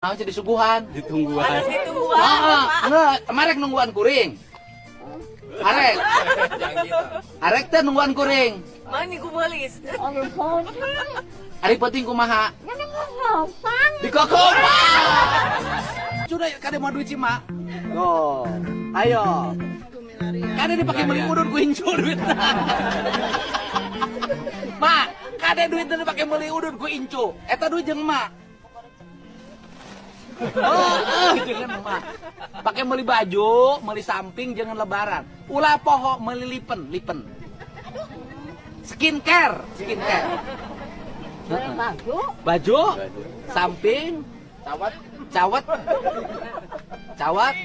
Nah, jadi suguhan. Ditungguan. Marek nungguan kuring. Arek. Arek teh nungguan kuring. Mani kumalis. Ari penting kumaha? Di kokopan. Sudah kade mau duit sih, Mak. Oh, ayo. Kade dipakai beli udun ku incu duit. Mak, kade duit dipakai beli udun ku incu. Eta duit jeung Mak. Jangan Mak. Pakai beli baju, beli samping, jangan lebaran. Ulah poho beli lipen. Skincare. Baju, samping, cawat,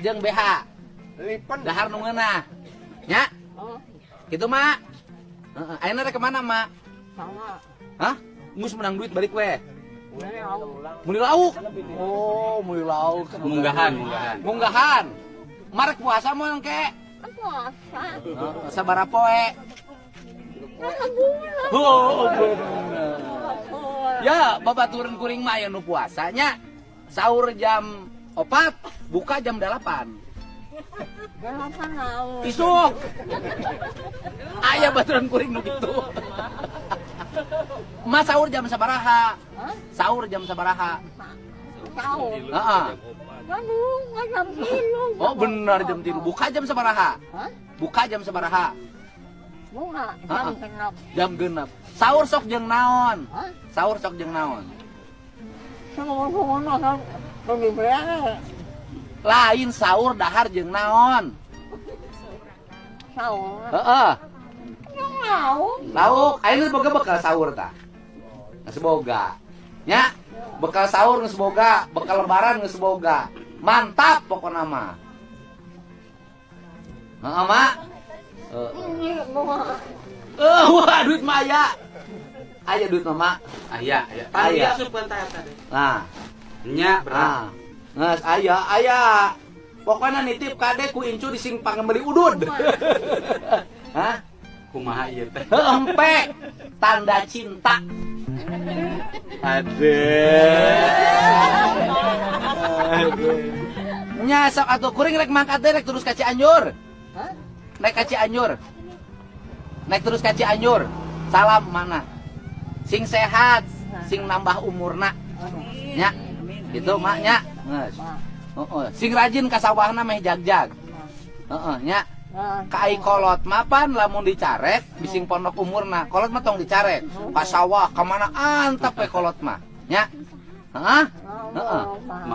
jeung BH. Lipen. Dahar nu ngeunah. Nya? Kitu, Mak. Heeh, ayeuna rek kemana, Mak? Hah? Ngus menang duit balik we. Muli lauk. Oh, muli lauk. Munggahan. Marek puasa moal engke. Sabaraha poe? Oh, bener. Ya, babaturan kuring mah aya nu puasanya. Sahur jam 4, buka jam 8. Isuk. Aya baturan kuring nu kitu. Mas sahur jam sabaraha? Sahur jam sabaraha? Heeh. Oh benar jam 3. Buka jam sabaraha? Buka jam sabaraha? Jam genep. Sahur sok jeung naon? Sahur sok jeung naon? Lain sahur dahar jeung naon? Heeh. Lauk, ayeuna boga bekal sahur tah. Geus boga. Nya, bekal sahur geus boga, bekal lebaran geus boga. Mantap pokona mah. Heeh, Mak. Wah, duit mah aya. Aya duit mah, Mak. Aya. Aya. Asupan tadi. Nah, Nya berapa? Nges aya. Pokona nitip kade ku incu di sing pangebeli udud. Hah? Kumaha ieu teh? Empe tanda cinta. Nya sok atuh kuring rek mangkat teh rek terus ka Cianjur. Naik ka Cianjur. Naik terus ka Cianjur. Salam mana? Sing sehat, sing nambah umurna. Nya. Gitu Mak nya. Geus. Heeh. Sing rajin ka sawahna meh jagjag. Heeh nya. Kai kolot mapan lamun dicaret bising pondok umurna kolot mah tong dicaret pas sawah kemana antap we kolot mah nya heeh